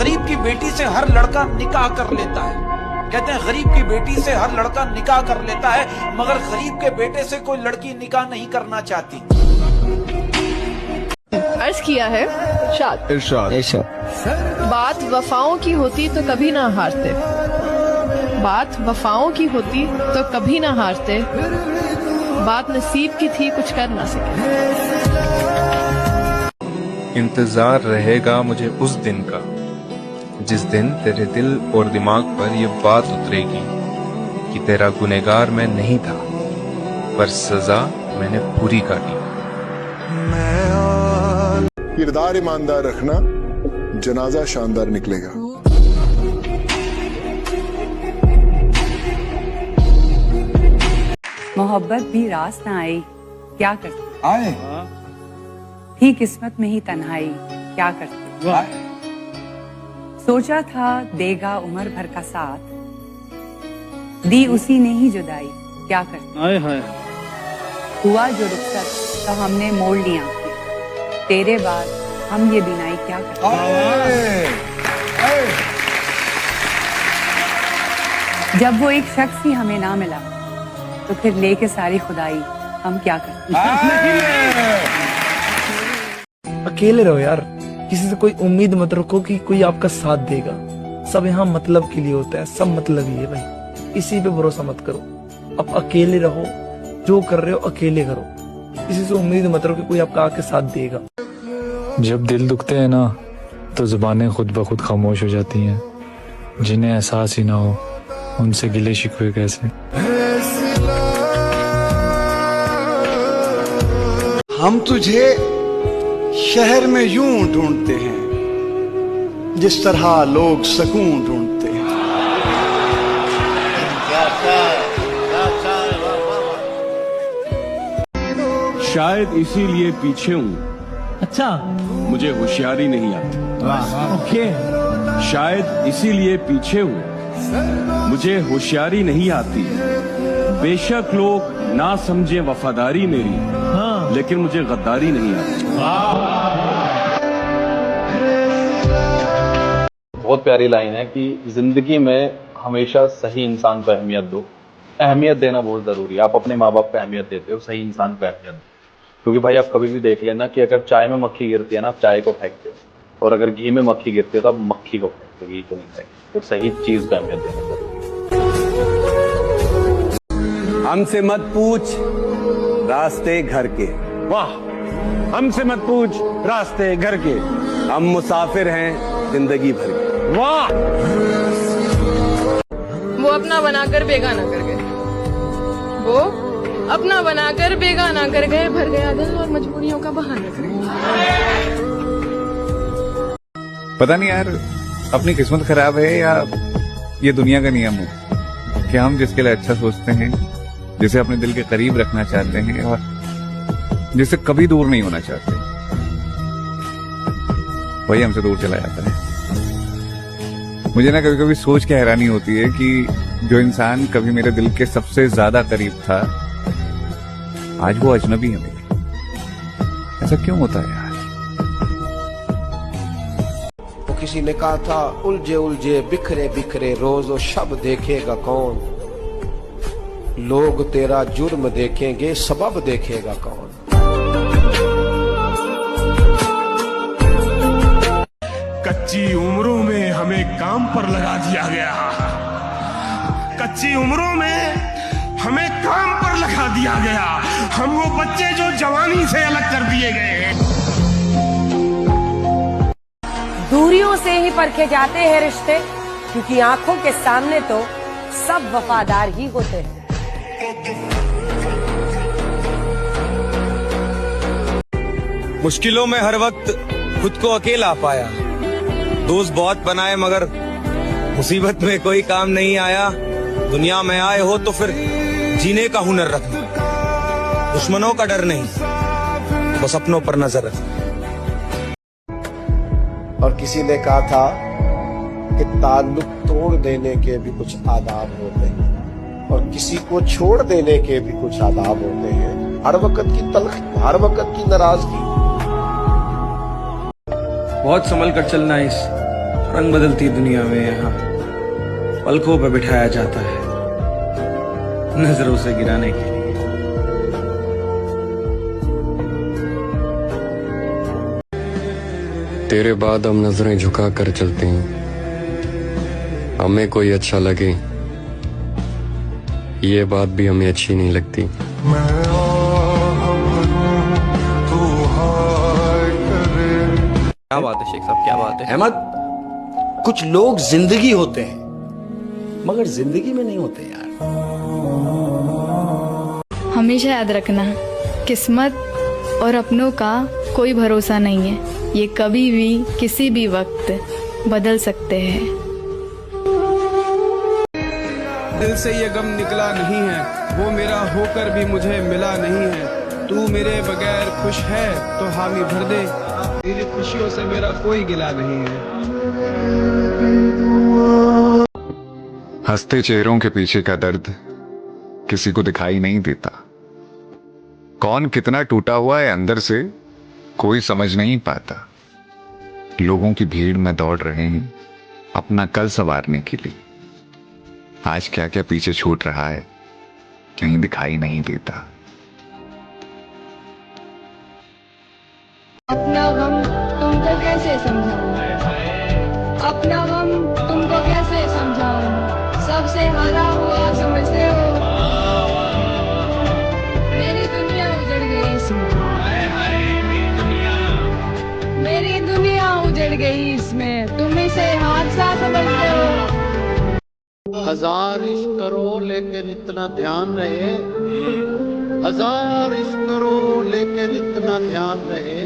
गरीब की बेटी से हर लड़का निकाह कर लेता है। कहते हैं गरीब की बेटी से हर लड़का निकाह कर लेता है, मगर गरीब के बेटे से कोई लड़की निकाह नहीं करना चाहती। अर्ज किया है इरशाद। बात वफाओं की होती तो कभी ना हारते, बात वफाओं की होती तो कभी ना हारते, बात नसीब की थी कुछ कर ना सके। इंतजार रहेगा मुझे उस दिन का जिस दिन तेरे दिल और दिमाग पर ये बात उतरेगी कि तेरा गुनहगार मैं नहीं था, पर सजा मैंने पूरी काटी। किरदार ईमानदार रखना, जनाजा शानदार निकलेगा। मोहब्बत भी रास ना आई, क्या करते आए थी किस्मत में ही तन्हाई, क्या करते। सोचा था देगा उम्र भर का साथ, दी उसी ने ही जुदाई, क्या करते। हुआ जो रुखसत तो हमने मोड़ लिया, तेरे बाद हम ये बिनाई क्या करते। जब वो एक शख्स ही हमें ना मिला तो फिर लेके सारी खुदाई हम क्या करते। अकेले रहो यार, किसी से कोई उम्मीद मत रखो कि कोई आपका साथ देगा। सब यहाँ मतलब के लिए होता है, सब मतलब ही है भाई, इसी पे भरोसा मत करो। अब अकेले रहो, जो कर रहे हो अकेले करो, किसी से उम्मीद मत रखो कि कोई आपका आके साथ देगा। जब दिल दुखते हैं ना तो जुबानें खुद ब खुद खामोश हो जाती हैं, जिन्हें एहसास ही ना हो उनसे गिले शिकवे कैसे। हम तुझे शहर में यूं ढूंढते हैं जिस तरह लोग सुकून ढूंढते हैं। शायद इसीलिए पीछे हूँ, अच्छा मुझे होशियारी नहीं आती। ओके। शायद इसीलिए पीछे हूँ, मुझे होशियारी नहीं आती। बेशक लोग ना समझे वफादारी मेरी, हाँ। लेकिन मुझे गद्दारी नहीं आती। बहुत प्यारी लाइन है कि जिंदगी में हमेशा सही इंसान को अहमियत दो। अहमियत देना बहुत जरूरी है। आप अपने माँ बाप को अहमियत देते हो, सही इंसान को अहमियत दो। क्योंकि भाई आप कभी भी देख लेना कि अगर चाय में मक्खी गिरती है ना, आप चाय को फेंकते हो, और अगर घी में मक्खी गिरती है तो आप मक्खी को फेंकते हो, घी को नहीं फेंकते। तो सही चीज को अहमियत देना जरूरी है। हमसे मत पूछ रास्ते घर के, वाह, हमसे मत पूछ रास्ते घर के, हम मुसाफिर हैं जिंदगी भर के। वाह। वो अपना बनाकर बेगाना कर गए, वो अपना बनाकर बेगाना कर गए, भर गया दिल और मजबूरियों का बहाना कर गए। पता नहीं यार, अपनी किस्मत खराब है या ये दुनिया का नियम है कि हम जिसके लिए अच्छा सोचते हैं, जिसे अपने दिल के करीब रखना चाहते हैं और जिससे कभी दूर नहीं होना चाहते, वही हमसे दूर चला जाता है। मुझे ना कभी कभी सोच के हैरानी होती है कि जो इंसान कभी मेरे दिल के सबसे ज्यादा करीब था, आज वो अजनबी है मेरे। ऐसा क्यों होता है यार? वो किसी ने कहा था, उलझे उलझे बिखरे बिखरे रोज और शब देखेगा कौन, लोग तेरा जुर्म देखेंगे सबब देखेगा कौन। कच्ची उम्रों में हमें काम पर लगा दिया गया, कच्ची उम्रों में हमें काम पर लगा दिया गया। हम वो बच्चे जो जवानी से अलग कर दिए गए हैं। दूरियों से ही परखे जाते हैं रिश्ते, क्योंकि आंखों के सामने तो सब वफादार ही होते हैं। मुश्किलों में हर वक्त खुद को अकेला पाया, दोस्त बहुत बनाए मगर मुसीबत में कोई काम नहीं आया। दुनिया में आए हो तो फिर जीने का हुनर रखना, दुश्मनों का डर नहीं, बस अपनों पर नजर रखना। और किसी ने कहा था कि ताल्लुक तोड़ देने के भी कुछ आदाब होते हैं और किसी को छोड़ देने के भी कुछ आदाब होते हैं। हर वक्त की तलखी, हर वक्त की नाराजगी। बहुत संभल कर चलना इस रंग बदलती दुनिया में यहाँ पलकों पे बिठाया जाता है नजरों से गिराने के लिए। तेरे बाद हम नजरें झुका कर चलते हैं, हमें कोई अच्छा लगे ये बात भी हमें अच्छी नहीं लगती। क्या बात है शेख साहब, क्या बात है। अहमद, कुछ लोग जिंदगी होते हैं मगर जिंदगी में नहीं होते यार। हमेशा याद रखना, किस्मत और अपनों का कोई भरोसा नहीं है, ये कभी भी किसी भी वक्त बदल सकते हैं। दिल से ये गम निकला नहीं है, वो मेरा होकर भी मुझे मिला नहीं है। तू मेरे बगैर खुश है तो हामी भर दे, तेरी खुशियों से मेरा कोई गिला नहीं है। हंसते चेहरों के पीछे का दर्द किसी को दिखाई नहीं देता। कौन कितना टूटा हुआ है अंदर से कोई समझ नहीं पाता। लोगों की भीड़ में दौड़ रहे हैं अपना कल संवारने के लिए। आज क्या क्या पीछे छूट रहा है कहीं दिखाई नहीं देता। अपना गम तुमको कैसे समझाऊं, अपना गम तुमको कैसे समझाऊं, सबसे हारा हुआ समझते हो, मेरी दुनिया उजड़ गई इसमें, मेरी दुनिया उजड़ गई इसमें, तुम इसे हादसा समझते हो। हजार इश्क करो लेकिन इतना ध्यान रहे, हजार इश्क करो लेकिन इतना ध्यान रहे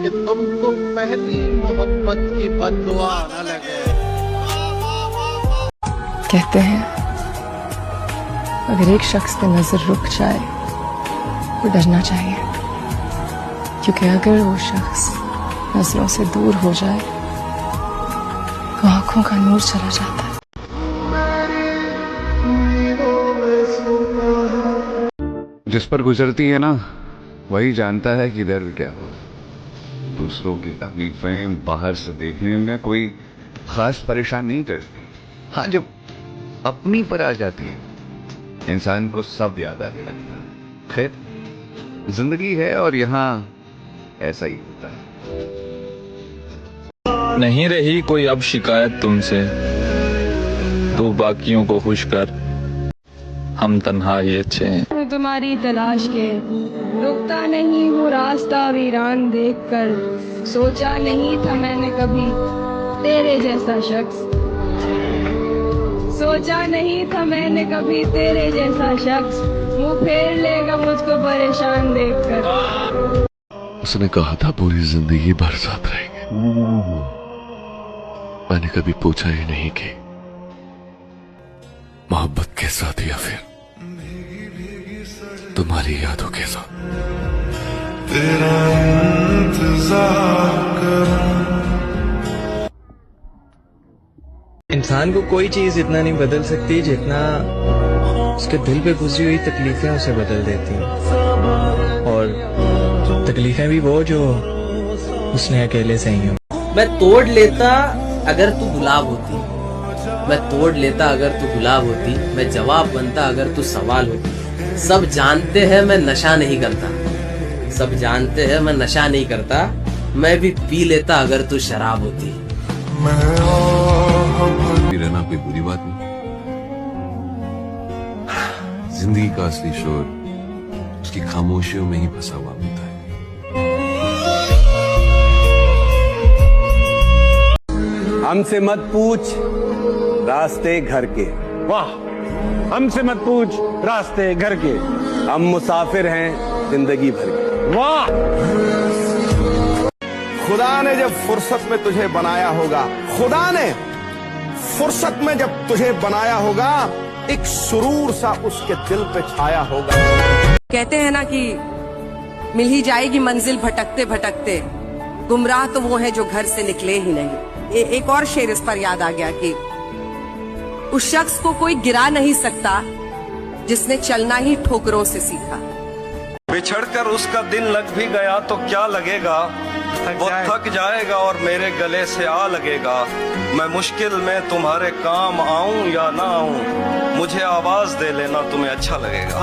कि तुमको पहली मोहब्बत की बददुआ न लगे। कहते हैं अगर एक शख्स पे नजर रुक जाए तो डरना चाहिए, क्योंकि अगर वो शख्स नजरों से दूर हो जाए तो आंखों का नूर चला जाता है। जिस पर गुजरती है ना वही जानता है कि दर्द क्या हो। दूसरों की तकलीफें बाहर से देखने में कोई खास परेशान नहीं करती। हाँ, जब अपनी पर आ जाती है इंसान को सब याद आने लगता है। खैर, जिंदगी है और यहाँ ऐसा ही होता है। नहीं रही कोई अब शिकायत तुमसे, तू बाकियों को खुश कर, हम तन्हा ही अच्छे हैं। तुम्हारी तलाश के रुकता नहीं हूँ रास्ता वीरान देखकर, सोचा नहीं था मैंने कभी तेरे जैसा शख्स, सोचा नहीं था मैंने कभी तेरे जैसा शख्स मुँह फेर लेगा मुझको परेशान देखकर। उसने कहा था पूरी जिंदगी भर साथ रहेंगे, मैंने कभी पूछा ही नहीं कि मोहब्बत के साथ या फिर तुम्हारी यादों के साथ। तेरा इंतजार करूं। इंसान को कोई चीज इतना नहीं बदल सकती जितना उसके दिल पे गुजरी हुई तकलीफें उसे बदल देती हैं। और तकलीफें भी वो जो उसने अकेले सही हो। मैं तोड़ लेता अगर तू गुलाब होती, मैं तोड़ लेता अगर तू गुलाब होती, मैं जवाब बनता अगर तू सवाल होती। सब जानते हैं मैं नशा नहीं करता, सब जानते हैं मैं नशा नहीं करता, मैं भी पी लेता अगर तू शराब होती। रहना कोई बुरी बात नहीं, जिंदगी का असली शोर उसकी खामोशियों में ही फंसा हुआ होता है। हमसे मत पूछ रास्ते घर के, वाह, हमसे मत पूछ रास्ते घर के, हम मुसाफिर हैं जिंदगी भर के, वाह। खुदा ने जब फुर्सत में तुझे बनाया होगा, खुदा ने फुर्सत में जब तुझे बनाया होगा, एक सुरूर सा उसके दिल पे छाया होगा। कहते हैं ना कि मिल ही जाएगी मंजिल भटकते भटकते, गुमराह तो वो है जो घर से निकले ही नहीं। एक और शेर इस पर याद आ गया कि उस शख्स को कोई गिरा नहीं सकता जिसने चलना ही ठोकरों से सीखा। बिछड़कर उसका दिल लग भी गया तो क्या लगेगा, वो थक जाएगा और मेरे गले से आ लगेगा। मैं मुश्किल में तुम्हारे काम आऊं या ना आऊं, मुझे आवाज दे लेना, तुम्हें अच्छा लगेगा।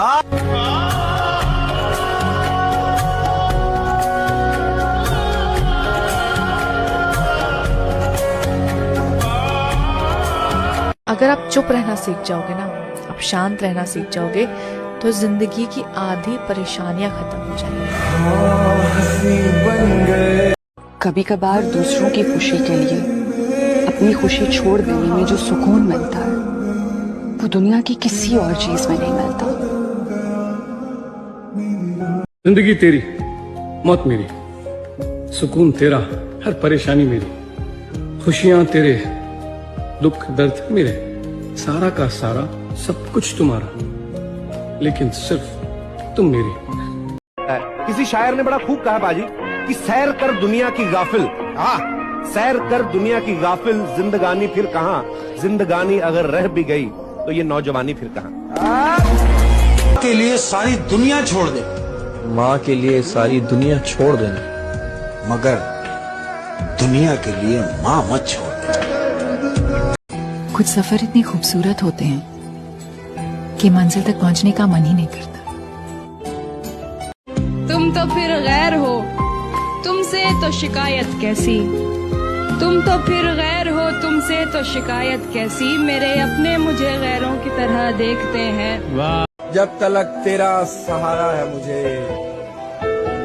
अगर आप चुप रहना सीख जाओगे ना, आप शांत रहना सीख जाओगे, तो जिंदगी की आधी परेशानियां खत्म हो जाएंगी। कभी कभार दूसरों की खुशी के लिए अपनी खुशी छोड़ देने में जो सुकून मिलता है वो दुनिया की किसी और चीज में नहीं मिलता। जिंदगी तेरी, मौत मेरी, सुकून तेरा, हर परेशानी मेरी, खुशियां तेरे, दुख दर्द मेरे, सारा का सारा सब कुछ तुम्हारा, लेकिन सिर्फ तुम मेरी। किसी शायर ने बड़ा खूब कहा बाजी कि सैर कर दुनिया की गाफिल, सैर कर दुनिया की गाफिल, जिंदगानी फिर कहाँ, जिंदगानी अगर रह भी गई तो ये नौजवानी फिर कहाँ। के लिए सारी दुनिया छोड़ दे, माँ के लिए सारी दुनिया छोड़ देना, मगर दुनिया के लिए माँ मत छोड़ दे। कुछ सफर इतने खूबसूरत होते हैं कि मंजिल तक पहुंचने का मन ही नहीं करता। तुम तो फिर गैर हो, तुमसे तो शिकायत कैसी, तुम तो फिर गैर हो, तुमसे तो शिकायत कैसी, मेरे अपने मुझे गैरों की तरह देखते हैं। जब तलक तेरा सहारा है मुझे,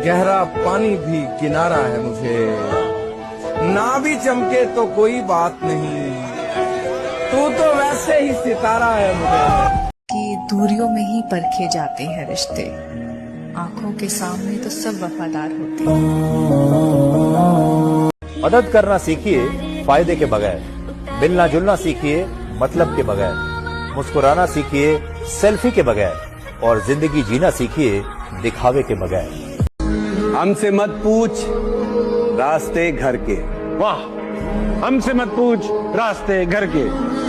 गहरा पानी भी किनारा है मुझे, ना भी चमके तो कोई बात नहीं, तू तो वैसे ही सितारा है मुझे। कि दूरियों में ही परखे जाते हैं रिश्ते, आंखों के सामने तो सब वफादार होते हैं। मदद करना सीखिए फायदे के बगैर, मिलना जुलना सीखिए मतलब के बगैर, मुस्कुराना सीखिए सेल्फी के बगैर, और जिंदगी जीना सीखिए दिखावे के बगैर। हमसे मत पूछ रास्ते घर के, वाह, हमसे मत पूछ रास्ते घर के,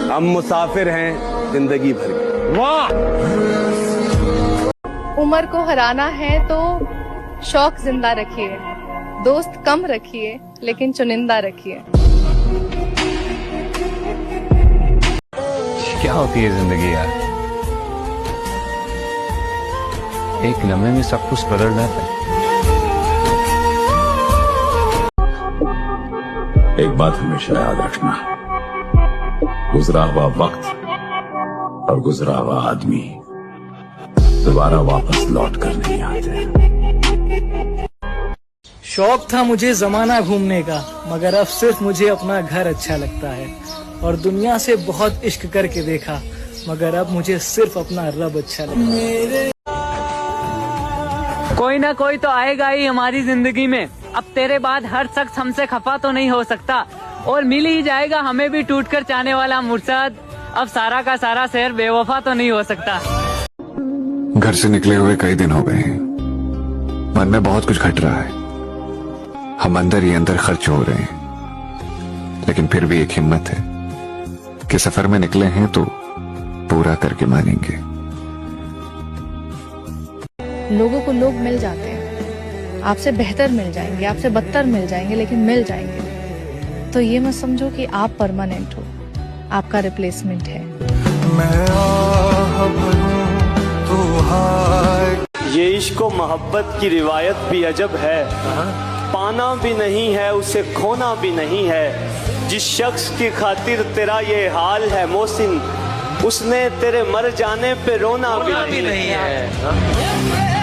हम मुसाफिर हैं जिंदगी भर के, वाह। उम्र को हराना है तो शौक जिंदा रखिए, दोस्त कम रखिए लेकिन चुनिंदा रखिए। क्या होती है जिंदगी यार, एक लम्हे में सब कुछ बदल जाता है। एक बात हमेशा याद रखना, गुजरा हुआ वक्त और गुजरा हुआ आदमी दोबारा वापस लौट कर नहीं आते। शौक था मुझे जमाना घूमने का, मगर अब सिर्फ मुझे अपना घर अच्छा लगता है। और दुनिया से बहुत इश्क करके देखा, मगर अब मुझे सिर्फ अपना रब अच्छा लगता है। कोई ना कोई तो आएगा ही हमारी जिंदगी में, अब तेरे बाद हर शख्स हमसे खफा तो नहीं हो सकता, और मिल ही जाएगा हमें भी टूट कर चाहने वाला मुर्शद, अब सारा का सारा शहर बेवफा तो नहीं हो सकता। घर से निकले हुए कई दिन हो गए हैं, मन में बहुत कुछ घट रहा है, हम अंदर ही अंदर खर्च हो रहे हैं, लेकिन फिर भी एक हिम्मत है कि सफर में निकले हैं तो पूरा करके मानेंगे। लोगों को लोग मिल जाते हैं, आपसे बेहतर मिल जाएंगे, आपसे बदतर मिल जाएंगे, लेकिन मिल जाएंगे। तो ये मत समझो कि आप परमानेंट हो, आपका रिप्लेसमेंट है। ये इश्क व मोहब्बत की रिवायत भी अजब है, पाना भी नहीं है उसे खोना भी नहीं है, जिस शख्स की खातिर तेरा ये हाल है मोहसिन, उसने तेरे मर जाने पे रोना भी नहीं है।